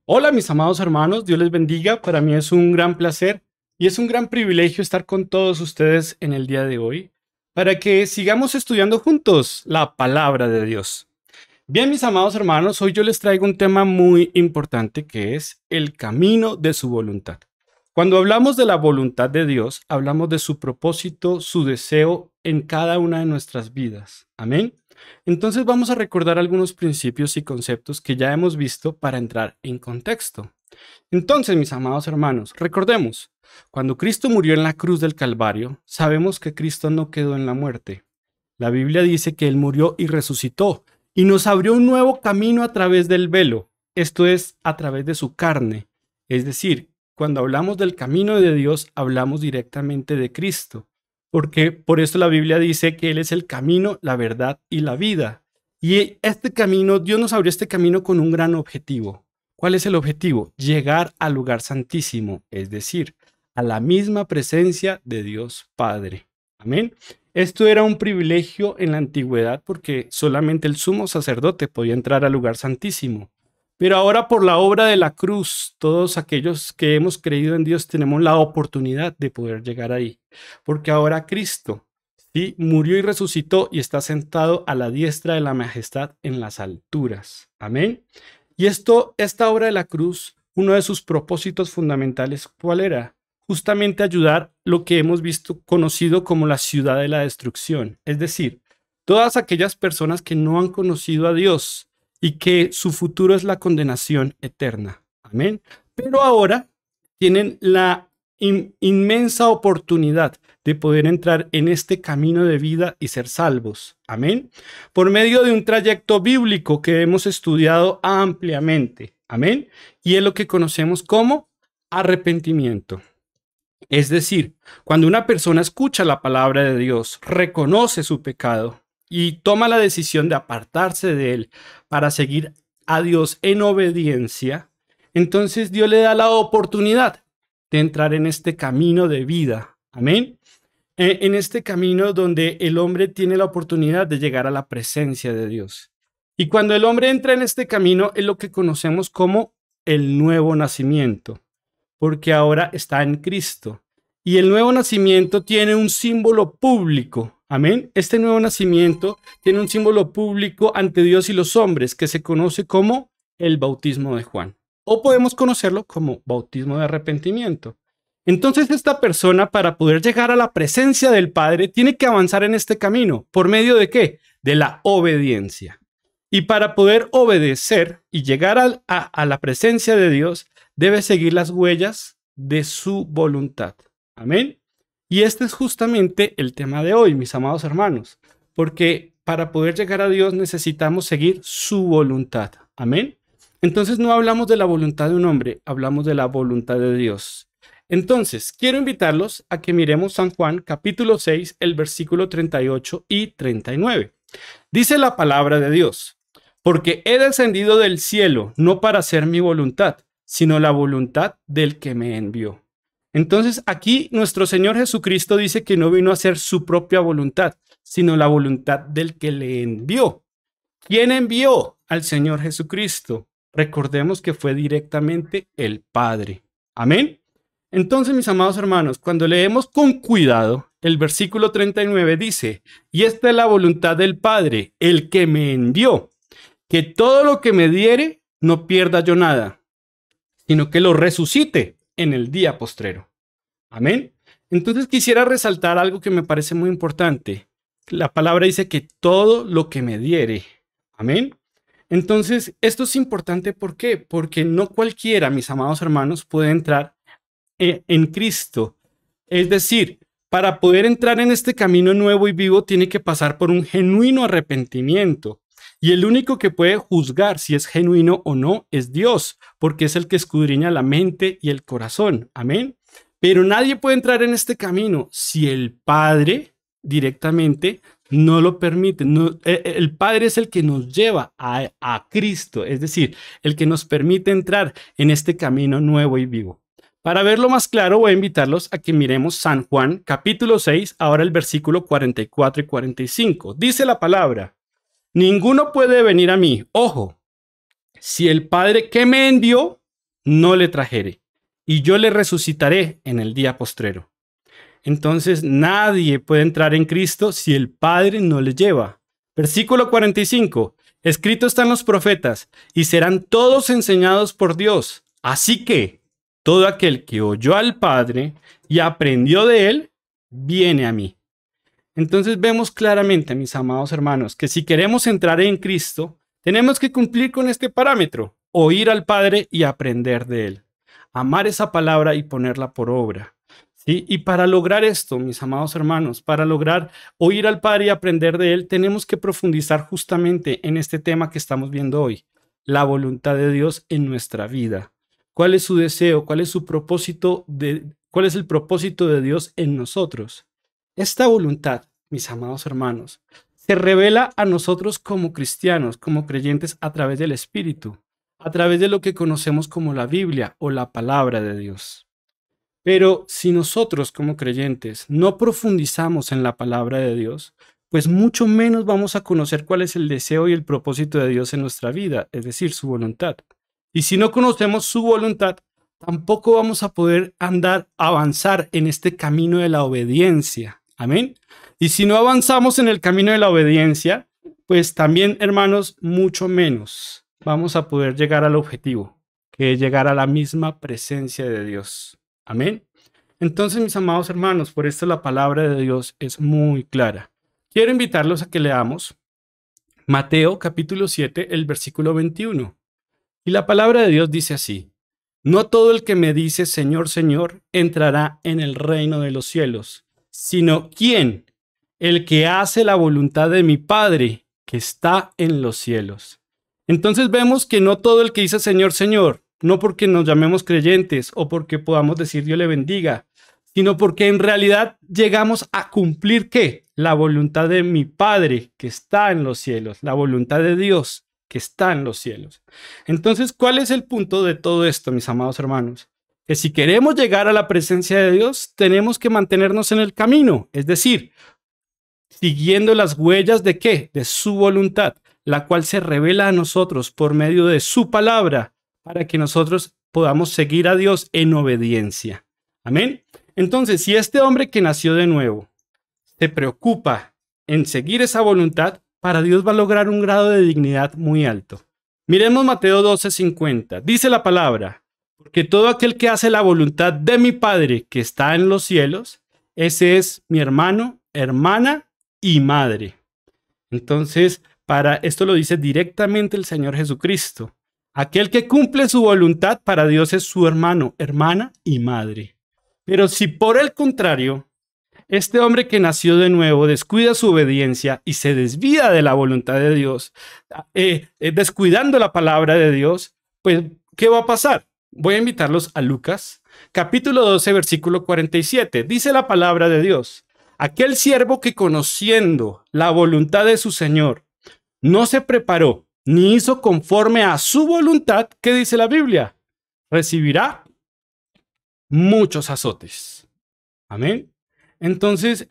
Hola mis amados hermanos, Dios les bendiga. Para mí es un gran placer y es un gran privilegio estar con todos ustedes en el día de hoy para que sigamos estudiando juntos la palabra de Dios. Bien, mis amados hermanos, hoy yo les traigo un tema muy importante que es el camino de su voluntad. Cuando hablamos de la voluntad de Dios, hablamos de su propósito, su deseo en cada una de nuestras vidas. Amén. Entonces vamos a recordar algunos principios y conceptos que ya hemos visto para entrar en contexto. Entonces, mis amados hermanos, recordemos, cuando Cristo murió en la cruz del Calvario, sabemos que Cristo no quedó en la muerte. La Biblia dice que Él murió y resucitó y nos abrió un nuevo camino a través del velo, esto es, a través de su carne. Es decir, cuando hablamos del camino de Dios, hablamos directamente de Cristo, porque por eso la Biblia dice que Él es el camino, la verdad y la vida. Y este camino, Dios nos abrió este camino con un gran objetivo. ¿Cuál es el objetivo? Llegar al lugar santísimo, es decir, a la misma presencia de Dios Padre. Amén. Esto era un privilegio en la antigüedad porque solamente el sumo sacerdote podía entrar al lugar santísimo. Pero ahora por la obra de la cruz, todos aquellos que hemos creído en Dios tenemos la oportunidad de poder llegar ahí. Porque ahora Cristo, ¿sí?, murió y resucitó y está sentado a la diestra de la majestad en las alturas. Amén. Y esta obra de la cruz, uno de sus propósitos fundamentales, ¿cuál era? Justamente ayudar lo que hemos visto conocido como la ciudad de la destrucción. Es decir, todas aquellas personas que no han conocido a Dios y que su futuro es la condenación eterna. Amén. Pero ahora tienen la inmensa oportunidad de poder entrar en este camino de vida y ser salvos. Amén. Por medio de un trayecto bíblico que hemos estudiado ampliamente. Amén. Y es lo que conocemos como arrepentimiento. Es decir, cuando una persona escucha la palabra de Dios, reconoce su pecado y toma la decisión de apartarse de él para seguir a Dios en obediencia, entonces Dios le da la oportunidad de entrar en este camino de vida. Amén. En este camino donde el hombre tiene la oportunidad de llegar a la presencia de Dios. Y cuando el hombre entra en este camino es lo que conocemos como el nuevo nacimiento, porque ahora está en Cristo. Y el nuevo nacimiento tiene un símbolo público. Amén. Este nuevo nacimiento tiene un símbolo público ante Dios y los hombres que se conoce como el bautismo de Juan. O podemos conocerlo como bautismo de arrepentimiento. Entonces esta persona, para poder llegar a la presencia del Padre, tiene que avanzar en este camino. ¿Por medio de qué? De la obediencia. Y para poder obedecer y llegar a la presencia de Dios, debe seguir las huellas de su voluntad. Amén. Y este es justamente el tema de hoy, mis amados hermanos, porque para poder llegar a Dios necesitamos seguir su voluntad. Amén. Entonces no hablamos de la voluntad de un hombre, hablamos de la voluntad de Dios. Entonces, quiero invitarlos a que miremos San Juan capítulo 6, el versículo 38 y 39. Dice la palabra de Dios: porque he descendido del cielo no para hacer mi voluntad, sino la voluntad del que me envió. Entonces aquí nuestro Señor Jesucristo dice que no vino a hacer su propia voluntad, sino la voluntad del que le envió. ¿Quién envió al Señor Jesucristo? Recordemos que fue directamente el Padre. Amén. Entonces, mis amados hermanos, cuando leemos con cuidado, el versículo 39 dice: y esta es la voluntad del Padre, el que me envió, que todo lo que me diere no pierda yo nada, sino que lo resucite en el día postrero. Amén. Entonces quisiera resaltar algo que me parece muy importante. La palabra dice que todo lo que me diere. Amén. Entonces, esto es importante. ¿Por qué? Porque no cualquiera, mis amados hermanos, puede entrar en Cristo. Es decir, para poder entrar en este camino nuevo y vivo, tiene que pasar por un genuino arrepentimiento. Y el único que puede juzgar si es genuino o no es Dios, porque es el que escudriña la mente y el corazón. Amén. Pero nadie puede entrar en este camino si el Padre directamente no lo permite. No, el Padre es el que nos lleva a Cristo, es decir, el que nos permite entrar en este camino nuevo y vivo. Para verlo más claro, voy a invitarlos a que miremos San Juan, capítulo 6, ahora el versículo 44 y 45. Dice la palabra: ninguno puede venir a mí, ojo, si el Padre que me envió no le trajere, y yo le resucitaré en el día postrero. Entonces nadie puede entrar en Cristo si el Padre no le lleva. Versículo 45. Escrito están los profetas, y serán todos enseñados por Dios. Así que todo aquel que oyó al Padre y aprendió de él, viene a mí. Entonces vemos claramente, mis amados hermanos, que si queremos entrar en Cristo, tenemos que cumplir con este parámetro: oír al Padre y aprender de él. Amar esa palabra y ponerla por obra. ¿Sí? Y para lograr esto, mis amados hermanos, para lograr oír al Padre y aprender de él, tenemos que profundizar justamente en este tema que estamos viendo hoy: la voluntad de Dios en nuestra vida. ¿Cuál es su deseo? ¿Cuál es su propósito? ¿Cuál es el propósito de Dios en nosotros? Esta voluntad, mis amados hermanos, se revela a nosotros como cristianos, como creyentes, a través del Espíritu, a través de lo que conocemos como la Biblia o la palabra de Dios. Pero si nosotros como creyentes no profundizamos en la palabra de Dios, pues mucho menos vamos a conocer cuál es el deseo y el propósito de Dios en nuestra vida, es decir, su voluntad. Y si no conocemos su voluntad, tampoco vamos a poder avanzar en este camino de la obediencia. Amén. Y si no avanzamos en el camino de la obediencia, pues también, hermanos, mucho menos vamos a poder llegar al objetivo, que es llegar a la misma presencia de Dios. Amén. Entonces, mis amados hermanos, por esto la palabra de Dios es muy clara. Quiero invitarlos a que leamos Mateo capítulo 7, el versículo 21. Y la palabra de Dios dice así: no todo el que me dice Señor, Señor, entrará en el reino de los cielos, sino ¿quién? El que hace la voluntad de mi Padre que está en los cielos. Entonces vemos que no todo el que dice Señor, Señor, no porque nos llamemos creyentes o porque podamos decir Dios le bendiga, sino porque en realidad llegamos a cumplir ¿qué? La voluntad de mi Padre que está en los cielos, la voluntad de Dios que está en los cielos. Entonces, ¿cuál es el punto de todo esto, mis amados hermanos? Que si queremos llegar a la presencia de Dios, tenemos que mantenernos en el camino, es decir, siguiendo las huellas de ¿qué? De su voluntad, la cual se revela a nosotros por medio de su palabra, para que nosotros podamos seguir a Dios en obediencia. Amén. Entonces, si este hombre que nació de nuevo se preocupa en seguir esa voluntad, para Dios va a lograr un grado de dignidad muy alto. Miremos Mateo 12:50. Dice la palabra: porque todo aquel que hace la voluntad de mi Padre que está en los cielos, ese es mi hermano, hermana y madre. Entonces, para esto lo dice directamente el Señor Jesucristo. Aquel que cumple su voluntad para Dios es su hermano, hermana y madre. Pero si por el contrario, este hombre que nació de nuevo descuida su obediencia y se desvía de la voluntad de Dios, descuidando la palabra de Dios, pues, ¿qué va a pasar? Voy a invitarlos a Lucas, capítulo 12, versículo 47. Dice la palabra de Dios: aquel siervo que conociendo la voluntad de su Señor no se preparó ni hizo conforme a su voluntad, ¿qué dice la Biblia? Recibirá muchos azotes. Amén. Entonces,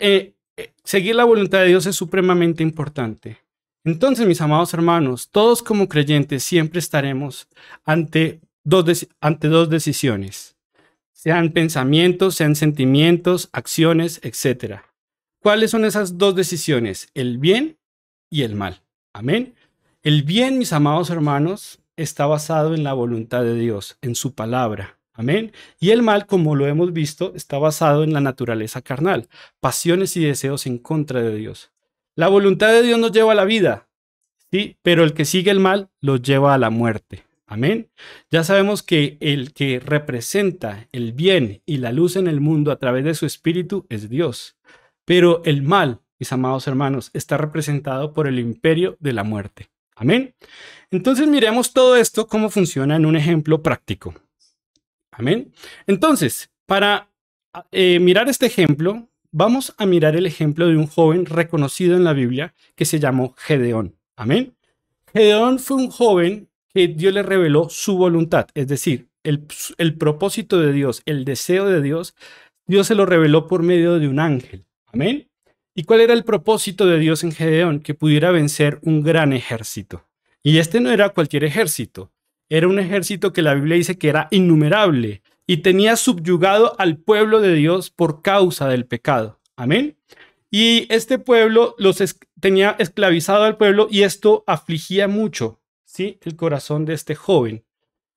seguir la voluntad de Dios es supremamente importante. Entonces, mis amados hermanos, todos como creyentes siempre estaremos ante dos decisiones, sean pensamientos, sean sentimientos, acciones, etc. ¿Cuáles son esas dos decisiones? El bien y el mal. Amén. El bien, mis amados hermanos, está basado en la voluntad de Dios, en su palabra. Amén. Y el mal, como lo hemos visto, está basado en la naturaleza carnal, pasiones y deseos en contra de Dios. La voluntad de Dios nos lleva a la vida, ¿sí? Pero el que sigue el mal los lleva a la muerte. Amén. Ya sabemos que el que representa el bien y la luz en el mundo a través de su espíritu es Dios. Pero el mal, mis amados hermanos, está representado por el imperio de la muerte. Amén. Entonces miremos todo esto cómo funciona en un ejemplo práctico. Amén. Entonces, para mirar este ejemplo, vamos a mirar el ejemplo de un joven reconocido en la Biblia que se llamó Gedeón. Amén. Gedeón fue un joven que Dios le reveló su voluntad, es decir, el propósito de Dios, el deseo de Dios, Dios se lo reveló por medio de un ángel. Amén. ¿Y cuál era el propósito de Dios en Gedeón? Que pudiera vencer un gran ejército. Y este no era cualquier ejército. Era un ejército que la Biblia dice que era innumerable y tenía subyugado al pueblo de Dios por causa del pecado. Amén. Y este pueblo tenía esclavizado al pueblo y esto afligía mucho, ¿sí?, el corazón de este joven.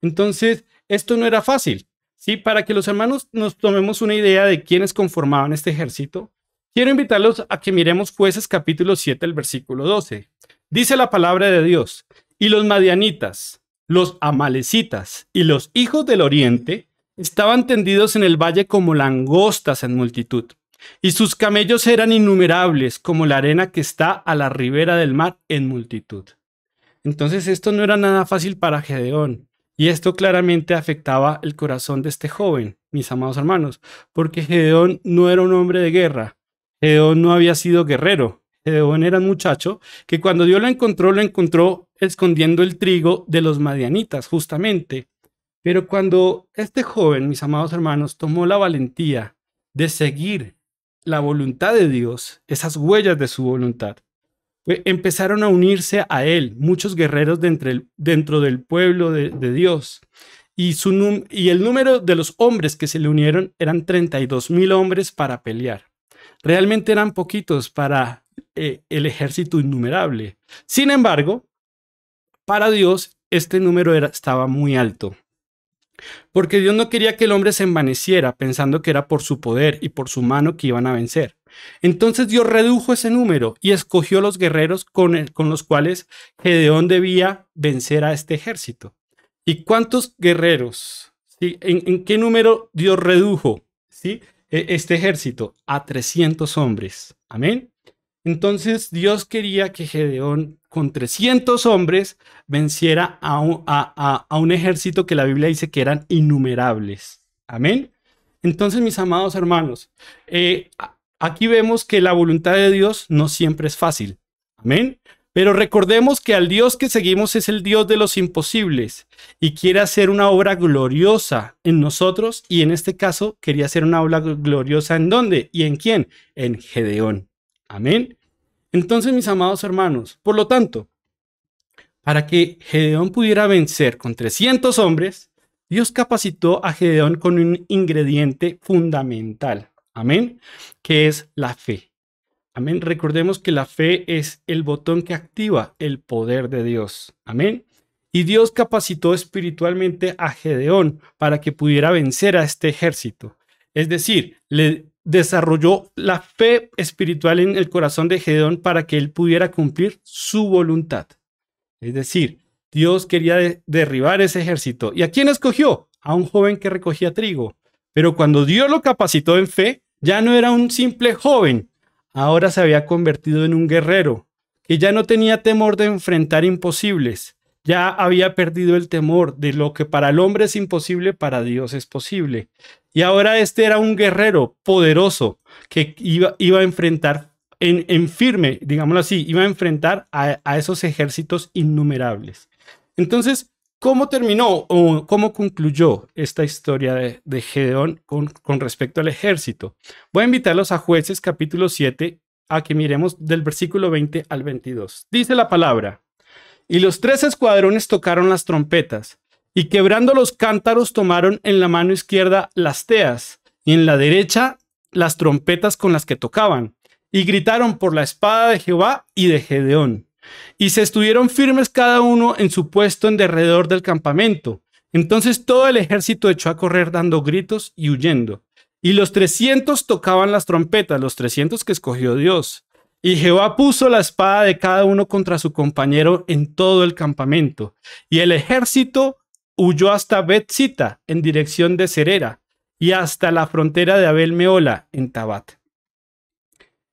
Entonces, esto no era fácil, ¿sí? Para que los hermanos nos tomemos una idea de quiénes conformaban este ejército, quiero invitarlos a que miremos Jueces capítulo 7, el versículo 12. Dice la palabra de Dios: y los madianitas, los amalecitas y los hijos del oriente estaban tendidos en el valle como langostas en multitud, y sus camellos eran innumerables como la arena que está a la ribera del mar en multitud. Entonces esto no era nada fácil para Gedeón, y esto claramente afectaba el corazón de este joven, mis amados hermanos, porque Gedeón no era un hombre de guerra, Gedeón no había sido guerrero, Gedeón era un muchacho que cuando Dios lo encontró escondiendo el trigo de los madianitas, justamente. Pero cuando este joven, mis amados hermanos, tomó la valentía de seguir la voluntad de Dios, esas huellas de su voluntad, empezaron a unirse a él muchos guerreros dentro del pueblo de Dios. Y el número de los hombres que se le unieron eran 32,000 hombres para pelear. Realmente eran poquitos para el ejército innumerable. Sin embargo, para Dios este número estaba muy alto. Porque Dios no quería que el hombre se envaneciera pensando que era por su poder y por su mano que iban a vencer. Entonces Dios redujo ese número y escogió los guerreros con los cuales Gedeón debía vencer a este ejército. ¿Y cuántos guerreros? ¿Sí? ¿En qué número Dios redujo, ¿sí?, este ejército? A 300 hombres. Amén. Entonces Dios quería que Gedeón con 300 hombres venciera a un ejército que la Biblia dice que eran innumerables. Amén. Entonces, mis amados hermanos, aquí vemos que la voluntad de Dios no siempre es fácil. Amén. Pero recordemos que al Dios que seguimos es el Dios de los imposibles y quiere hacer una obra gloriosa en nosotros, y en este caso quería hacer una obra gloriosa ¿en dónde? ¿Y en quién? En Gedeón. Amén. Entonces, mis amados hermanos, por lo tanto, para que Gedeón pudiera vencer con 300 hombres, Dios capacitó a Gedeón con un ingrediente fundamental, amén, que es la fe. Amén. Recordemos que la fe es el botón que activa el poder de Dios. Amén. Y Dios capacitó espiritualmente a Gedeón para que pudiera vencer a este ejército. Es decir, le desarrolló la fe espiritual en el corazón de Gedeón para que él pudiera cumplir su voluntad. Es decir, Dios quería derribar ese ejército. ¿Y a quién escogió? A un joven que recogía trigo. Pero cuando Dios lo capacitó en fe, ya no era un simple joven. Ahora se había convertido en un guerrero, que ya no tenía temor de enfrentar imposibles. Ya había perdido el temor de lo que para el hombre es imposible, para Dios es posible. Y ahora este era un guerrero poderoso que iba a enfrentar en firme, digámoslo así, iba a enfrentar a esos ejércitos innumerables. Entonces, ¿cómo terminó o cómo concluyó esta historia de Gedeón con respecto al ejército? Voy a invitarlos a Jueces capítulo 7 a que miremos del versículo 20 al 22. Dice la palabra: y los 3 escuadrones tocaron las trompetas, y quebrando los cántaros tomaron en la mano izquierda las teas, y en la derecha las trompetas con las que tocaban, y gritaron por la espada de Jehová y de Gedeón. Y se estuvieron firmes cada uno en su puesto en derredor del campamento. Entonces todo el ejército echó a correr dando gritos y huyendo. Y los 300 tocaban las trompetas, los 300 que escogió Dios. Y Jehová puso la espada de cada uno contra su compañero en todo el campamento. Y el ejército huyó hasta Bet-sita en dirección de Serera y hasta la frontera de Abel-mehola en Tabat.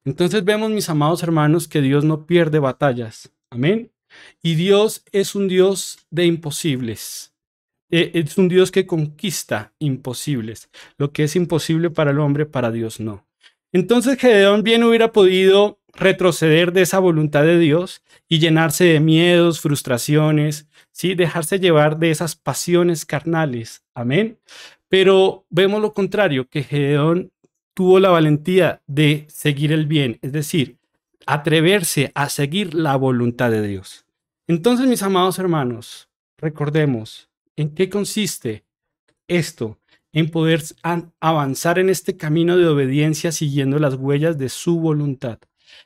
Entonces vemos, mis amados hermanos, que Dios no pierde batallas. Amén. Y Dios es un Dios de imposibles. Es un Dios que conquista imposibles. Lo que es imposible para el hombre, para Dios no. Entonces Gedeón bien hubiera podido retroceder de esa voluntad de Dios y llenarse de miedos, frustraciones, ¿sí?, dejarse llevar de esas pasiones carnales. Amén. Pero vemos lo contrario, que Gedeón tuvo la valentía de seguir el bien, es decir, atreverse a seguir la voluntad de Dios. Entonces, mis amados hermanos, recordemos, ¿en qué consiste esto? En poder avanzar en este camino de obediencia siguiendo las huellas de su voluntad,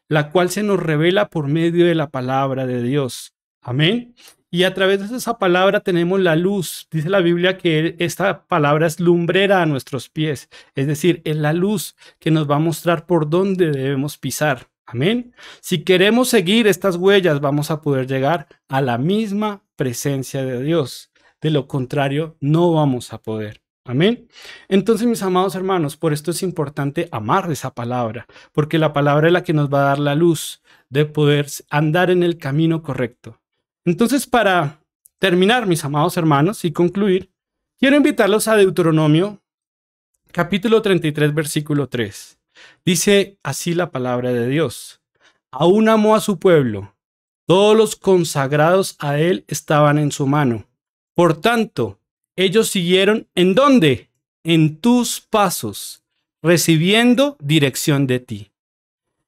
la cual se nos revela por medio de la palabra de Dios. Amén. Y a través de esa palabra tenemos la luz. Dice la Biblia que esta palabra es lumbrera a nuestros pies. Es decir, es la luz que nos va a mostrar por dónde debemos pisar. Amén. Si queremos seguir estas huellas, vamos a poder llegar a la misma presencia de Dios. De lo contrario, no vamos a poder. Amén. Entonces, mis amados hermanos, por esto es importante amar esa palabra, porque la palabra es la que nos va a dar la luz de poder andar en el camino correcto. Entonces, para terminar, mis amados hermanos, y concluir, quiero invitarlos a Deuteronomio, capítulo 33, versículo 3. Dice así la palabra de Dios: aún amó a su pueblo, todos los consagrados a él estaban en su mano. Por tanto, ellos siguieron ¿en dónde? En tus pasos, recibiendo dirección de ti.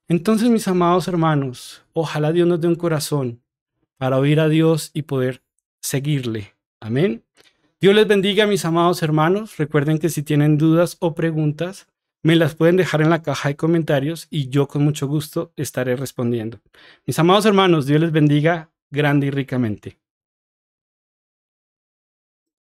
Entonces, mis amados hermanos, ojalá Dios nos dé un corazón para oír a Dios y poder seguirle. Amén. Dios les bendiga, mis amados hermanos. Recuerden que si tienen dudas o preguntas, me las pueden dejar en la caja de comentarios y yo con mucho gusto estaré respondiendo. Mis amados hermanos, Dios les bendiga grande y ricamente.